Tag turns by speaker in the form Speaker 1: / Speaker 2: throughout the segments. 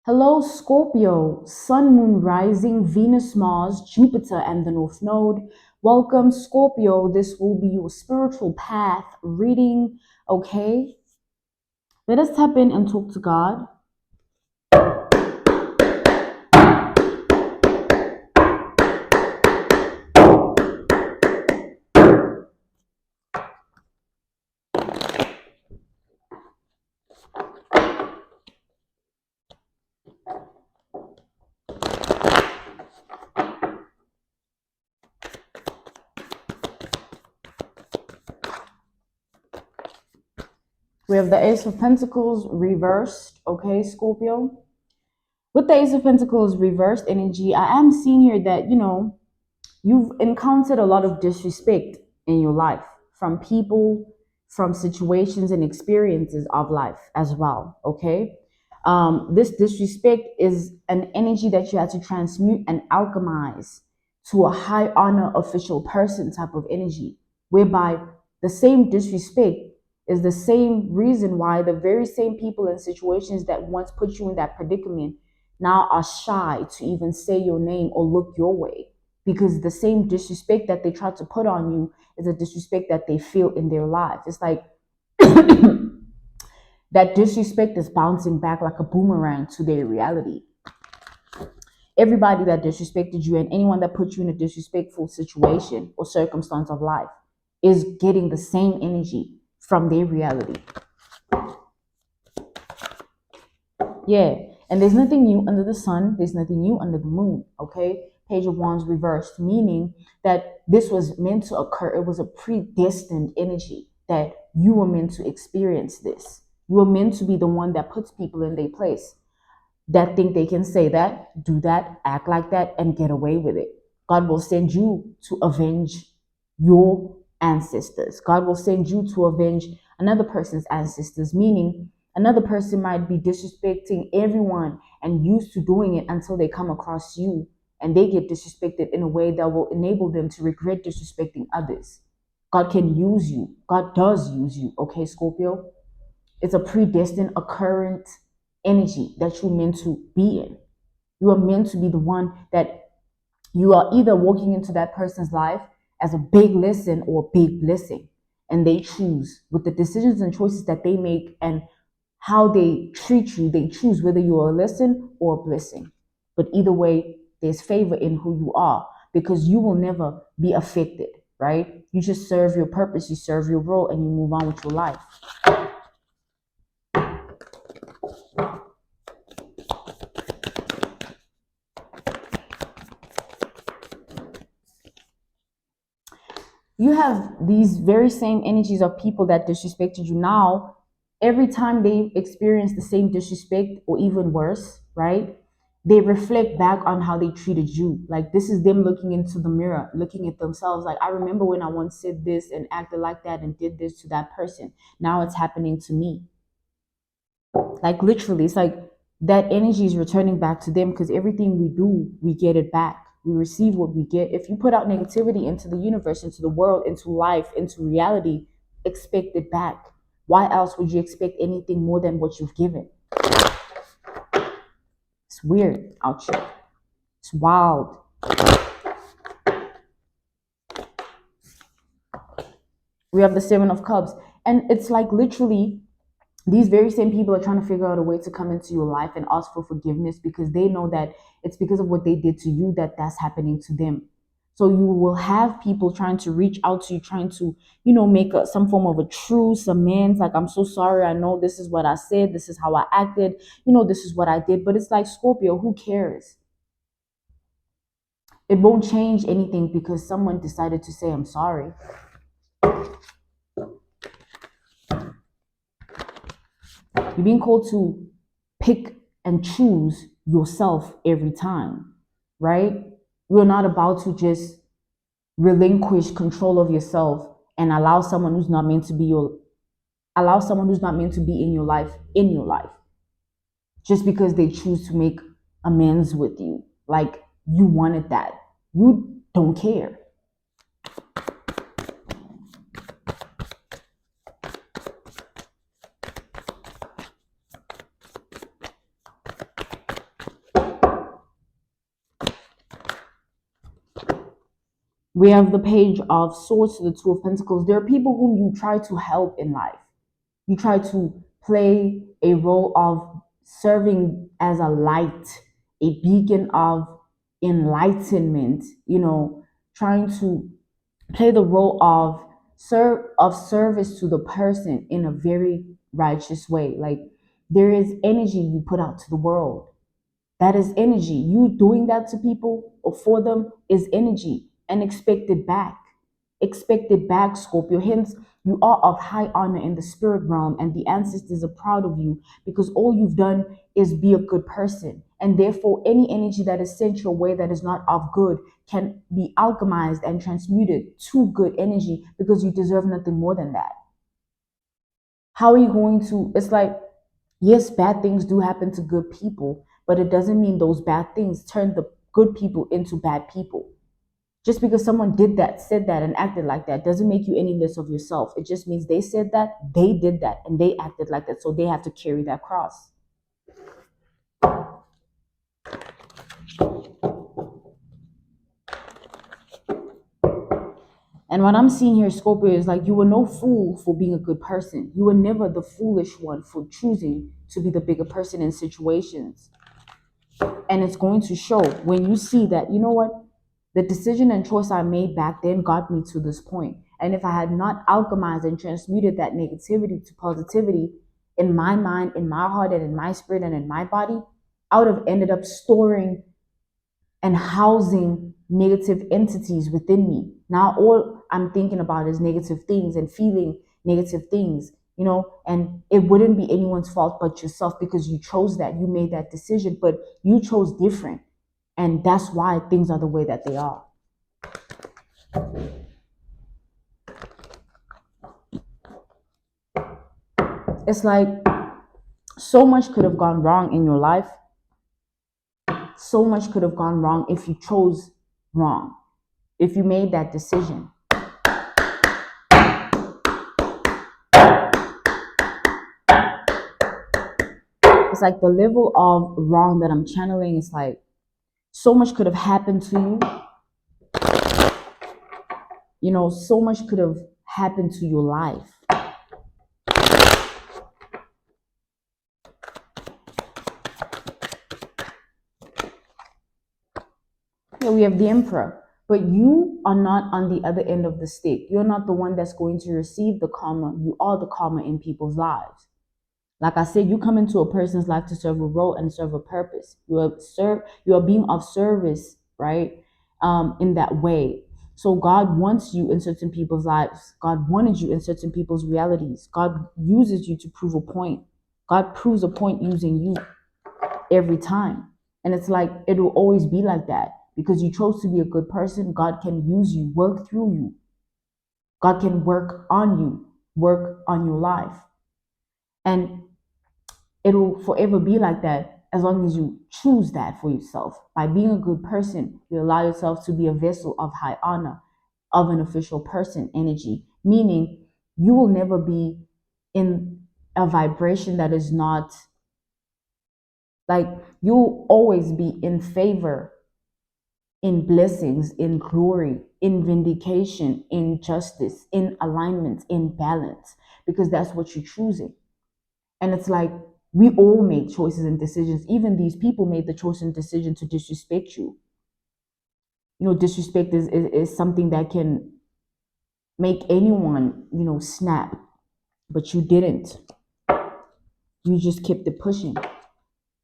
Speaker 1: Hello, Scorpio, Sun, Moon, Rising, Venus, Mars, Jupiter, and the North Node. Welcome, Scorpio. This will be your spiritual path reading. Okay, let us tap in and talk to God. We have the Ace of Pentacles reversed. Okay, Scorpio. With the Ace of Pentacles reversed energy, I am seeing here that, you've encountered a lot of disrespect in your life from people, from situations and experiences of life as well. Okay. This disrespect is an energy that you had to transmute and alchemize to a high honor official person type of energy, whereby the same disrespect is the same reason why the very same people and situations that once put you in that predicament now are shy to even say your name or look your way, because the same disrespect that they try to put on you is a disrespect that they feel in their life. It's like that disrespect is bouncing back like a boomerang to their reality. Everybody that disrespected you and anyone that put you in a disrespectful situation or circumstance of life is getting the same energy from their reality. Yeah, and there's nothing new under the sun. There's nothing new under the moon, okay? Page of Wands reversed, meaning that this was meant to occur. It was a predestined energy that you were meant to experience this. You were meant to be the one that puts people in their place, that think they can say that, do that, act like that, and get away with it. God will send you to avenge your ancestors. God will send you to avenge another person's ancestors, meaning another person might be disrespecting everyone and used to doing it until they come across you and they get disrespected in a way that will enable them to regret disrespecting others. God can use you. God does use you, okay, Scorpio? It's a predestined occurrent energy that you're meant to be in. You are meant to be the one that you are either walking into that person's life as a big lesson or a big blessing. And they choose with the decisions and choices that they make and how they treat you. They choose whether you are a lesson or a blessing. But either way, there's favor in who you are, because you will never be affected, right? You just serve your purpose, you serve your role, and you move on with your life. You have these very same energies of people that disrespected you. Now, every time they experience the same disrespect or even worse, right? They reflect back on how they treated you. Like, this is them looking into the mirror, looking at themselves. Like, I remember when I once said this and acted like that and did this to that person. Now it's happening to me. Like, literally, it's like that energy is returning back to them, because everything we do, we get it back. We receive what we get. If you put out negativity into the universe, into the world, into life, into reality, expect it back. Why else would you expect anything more than what you've given? It's weird out here. It's wild. We have the Seven of Cups. And it's like literally these very same people are trying to figure out a way to come into your life and ask for forgiveness, because they know that it's because of what they did to you that that's happening to them. So you will have people trying to reach out to you, trying to, make some form of a truce, amends. Like, I'm so sorry. I know this is what I said. This is how I acted. This is what I did. But it's like, Scorpio, who cares? It won't change anything because someone decided to say, I'm sorry. You're being called to pick and choose yourself every time, right? You're not about to just relinquish control of yourself and allow someone who's not meant to be in your life just because they choose to make amends with you. Like, you wanted that. You don't care. We have the Page of Swords to the Two of Pentacles. There are people whom you try to help in life. You try to play a role of serving as a light, a beacon of enlightenment, trying to play the role of service to the person in a very righteous way. Like, there is energy you put out to the world. That is energy. You doing that to people or for them is energy, and expect it back. Expect it back, Scorpio. Hence, you are of high honor in the spirit realm, and the ancestors are proud of you because all you've done is be a good person. And therefore, any energy that is sent your way that is not of good can be alchemized and transmuted to good energy, because you deserve nothing more than that. How are you going to? It's like, yes, bad things do happen to good people, but it doesn't mean those bad things turn the good people into bad people. Just because someone did that, said that, and acted like that doesn't make you any less of yourself. It just means they said that, they did that, and they acted like that. So they have to carry that cross. And what I'm seeing here, Scorpio, is like, you were no fool for being a good person. You were never the foolish one for choosing to be the bigger person in situations. And it's going to show when you see that, you know what? The decision and choice I made back then got me to this point. And if I had not alchemized and transmuted that negativity to positivity in my mind, in my heart, and in my spirit, and in my body, I would have ended up storing and housing negative entities within me. Now all I'm thinking about is negative things and feeling negative things, and it wouldn't be anyone's fault but yourself, because you chose that, you made that decision, but you chose different. And that's why things are the way that they are. It's like, so much could have gone wrong in your life. So much could have gone wrong if you chose wrong, if you made that decision. It's like the level of wrong that I'm channeling is like, so much could have happened to you. So much could have happened to your life. Here we have the Emperor. But you are not on the other end of the stick. You're not the one that's going to receive the karma. You are the karma in people's lives. Like I said, you come into a person's life to serve a role and serve a purpose. You are being of service, right? In that way. So God wants you in certain people's lives. God wanted you in certain people's realities. God uses you to prove a point. God proves a point using you every time. And it's like, it will always be like that. Because you chose to be a good person, God can use you, work through you. God can work on you, work on your life. And it will forever be like that as long as you choose that for yourself. By being a good person, you allow yourself to be a vessel of high honor, of an official person energy, meaning you will never be in a vibration that is not, like, you'll always be in favor, in blessings, in glory, in vindication, in justice, in alignment, in balance, because that's what you're choosing. And it's like, we all make choices and decisions. Even these people made the choice and decision to disrespect you. Disrespect is something that can make anyone, snap. But you didn't. You just kept it pushing.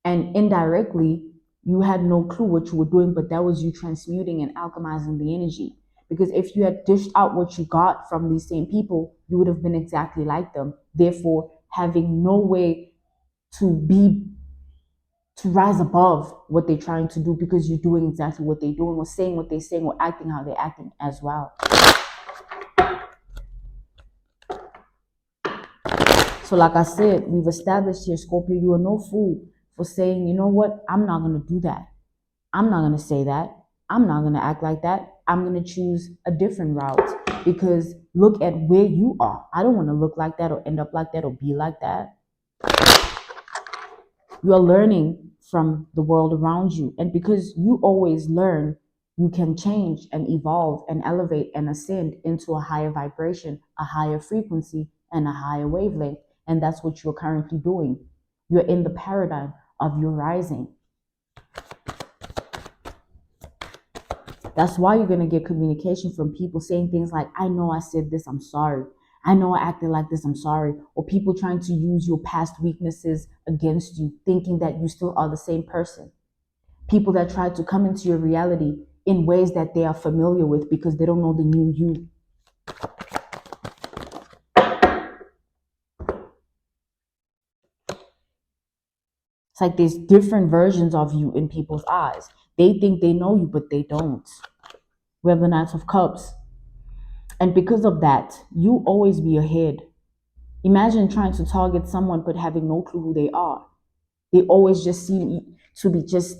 Speaker 1: And indirectly, you had no clue what you were doing, but that was you transmuting and alchemizing the energy. Because if you had dished out what you got from these same people, you would have been exactly like them. Therefore, having no way to rise above what they're trying to do, because you're doing exactly what they're doing, or saying what they're saying, or acting how they're acting as well. So like I said, we've established here, Scorpio, you are no fool for saying, you know what, I'm not going to do that. I'm not going to say that. I'm not going to act like that. I'm going to choose a different route, because look at where you are. I don't want to look like that, or end up like that, or be like that. You are learning from the world around you. And because you always learn you can change and evolve and elevate and ascend into a higher vibration, a higher frequency, and a higher wavelength. And that's what you're currently doing. You're in the paradigm of your rising. That's why you're going to get communication from people saying things like, I know I said this, I'm sorry. I know I acted like this, I'm sorry. Or people trying to use your past weaknesses against you, thinking that you still are the same person. People that try to come into your reality in ways that they are familiar with because they don't know the new you. It's like there's different versions of you in people's eyes. They think they know you, but they don't. We have the Knight of Cups. And because of that, you always be ahead. Imagine trying to target someone but having no clue who they are. They always just seem to be just,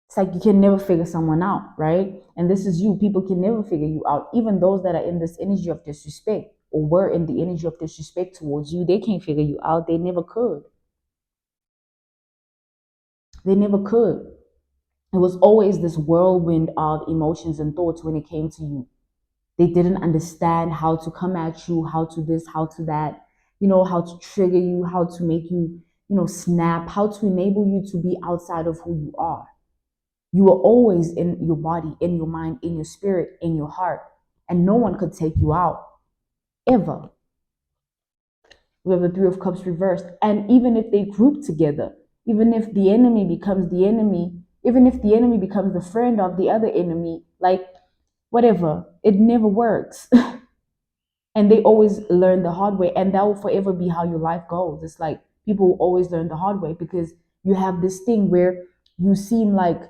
Speaker 1: it's like you can never figure someone out, right? And this is you. People can never figure you out. Even those that are in this energy of disrespect or were in the energy of disrespect towards you, they can't figure you out. They never could. They never could. It was always this whirlwind of emotions and thoughts when it came to you. They didn't understand how to come at you, how to this, how to that, how to trigger you, how to make you, snap, how to enable you to be outside of who you are. You were always in your body, in your mind, in your spirit, in your heart, and no one could take you out, ever. We have the Three of Cups reversed. And even if they group together, even if the enemy becomes the enemy, even if the enemy becomes the friend of the other enemy, like whatever, it never works. And they always learn the hard way. And that will forever be how your life goes. It's like people will always learn the hard way because you have this thing where you seem like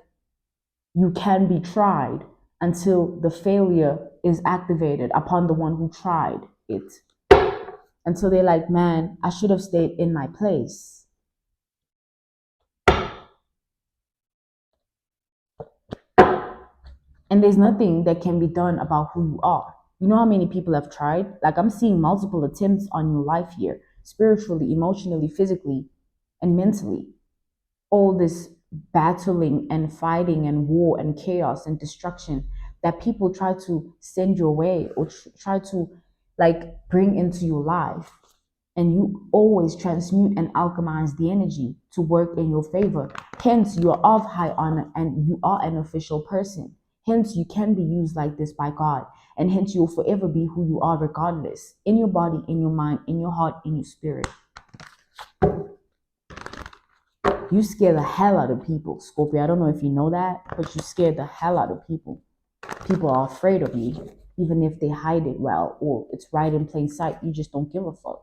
Speaker 1: you can be tried until the failure is activated upon the one who tried it. Until they're like, man, I should have stayed in my place. And there's nothing that can be done about who you are. You know how many people have tried? Like, I'm seeing multiple attempts on your life here, spiritually, emotionally, physically, and mentally. All this battling and fighting and war and chaos and destruction that people try to send your way or try to bring into your life. And you always transmute and alchemize the energy to work in your favor. Hence, you are of high honor and you are an official person. Hence, you can be used like this by God. And hence, you'll forever be who you are regardless. In your body, in your mind, in your heart, in your spirit. You scare the hell out of people, Scorpio. I don't know if you know that, but you scare the hell out of people. People are afraid of you, even if they hide it well or it's right in plain sight. You just don't give a fuck.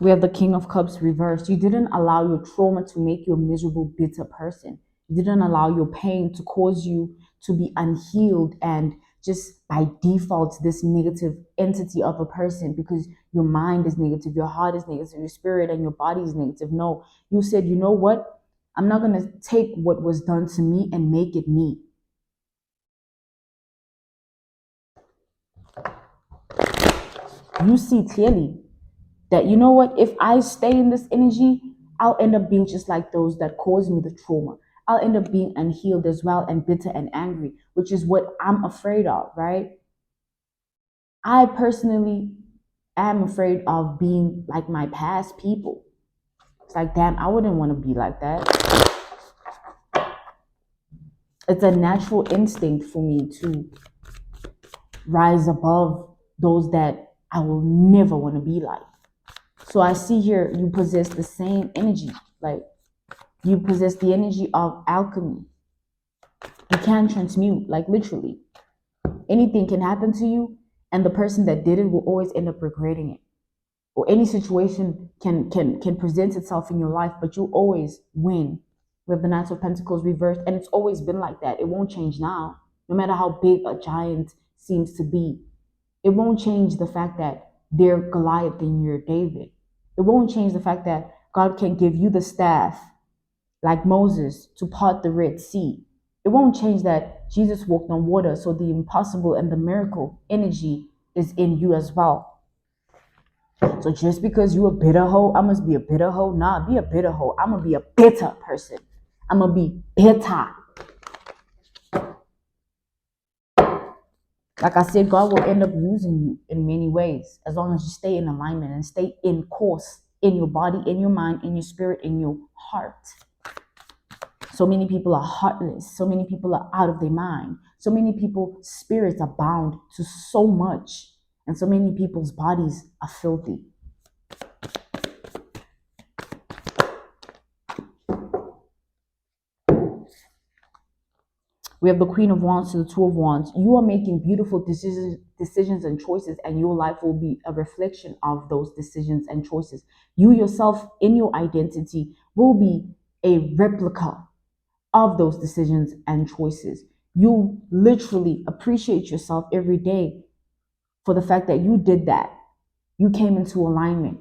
Speaker 1: We have the King of Cups reversed. You didn't allow your trauma to make you a miserable, bitter person. You didn't allow your pain to cause you to be unhealed and just by default this negative entity of a person because your mind is negative, your heart is negative, your spirit and your body is negative. No, you said, you know what? I'm not going to take what was done to me and make it me. You see clearly that, you know what, if I stay in this energy, I'll end up being just like those that caused me the trauma. I'll end up being unhealed as well and bitter and angry, which is what I'm afraid of, right? I personally am afraid of being like my past people. It's like, damn, I wouldn't want to be like that. It's a natural instinct for me to rise above those that I will never want to be like. So I see here you possess the same energy, like you possess the energy of alchemy. You can transmute, like literally. Anything can happen to you, and the person that did it will always end up regretting it. Or any situation can present itself in your life, but you always win. We have the Knight of Pentacles reversed, and it's always been like that. It won't change now, no matter how big a giant seems to be. It won't change the fact that they're Goliath and you're David. It won't change the fact that God can give you the staff like Moses to part the Red Sea. It won't change that Jesus walked on water, so the impossible and the miracle energy is in you as well. So just because you a bitter hoe, I must be a bitter hoe. Nah, be a bitter hoe. I'm gonna be a bitter person. I'm gonna be bitter. Like I said, God will end up using you in many ways as long as you stay in alignment and stay in course in your body, in your mind, in your spirit, in your heart. So many people are heartless. So many people are out of their mind. So many people's spirits are bound to so much. And so many people's bodies are filthy. We have the Queen of Wands to the Two of Wands. You are making beautiful decisions and choices, and your life will be a reflection of those decisions and choices. You yourself, in your identity, will be a replica of those decisions and choices. You literally appreciate yourself every day for the fact that you did that. You came into alignment.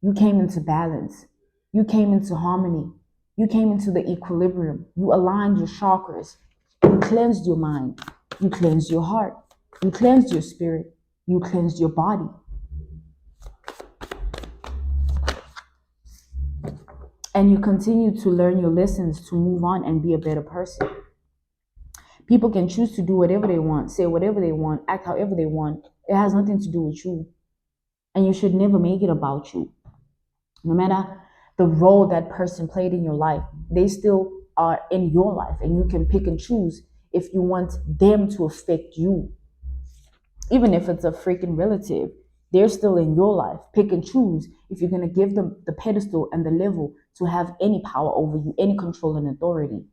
Speaker 1: You came into balance. You came into harmony. You came into the equilibrium. You aligned your chakras. You cleansed your mind. You cleansed your heart. You cleansed your spirit. You cleansed your body. And you continue to learn your lessons to move on and be a better person. People can choose to do whatever they want, say whatever they want, act however they want. It has nothing to do with you. And you should never make it about you. No matter the role that person played in your life, they still are in your life, and you can pick and choose if you want them to affect you. Even if it's a freaking relative, they're still in your life. Pick and choose if you're going to give them the pedestal and the level to have any power over you, any control and authority.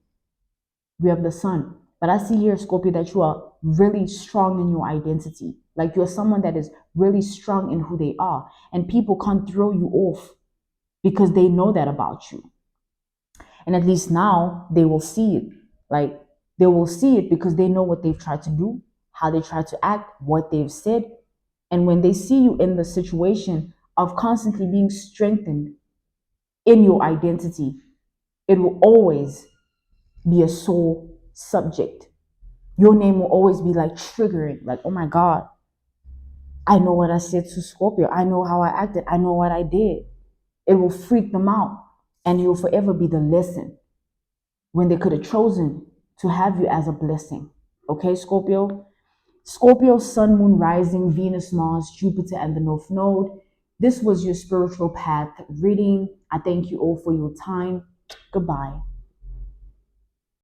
Speaker 1: We have the Sun. But I see here, Scorpio, that you are really strong in your identity. Like you're someone that is really strong in who they are. And people can't throw you off because they know that about you. And at least now they will see it. Like they will see it because they know what they've tried to do, how they try to act, what they've said. And when they see you in the situation of constantly being strengthened in your identity, it will always be a sore subject. Your name will always be like triggering, like, oh my God, I know what I said to Scorpio. I know how I acted. I know what I did. It will freak them out. And you'll forever be the lesson when they could have chosen to have you as a blessing. Okay, Scorpio? Scorpio, Sun, Moon, Rising, Venus, Mars, Jupiter, and the North Node. This was your spiritual path reading. I thank you all for your time. Goodbye.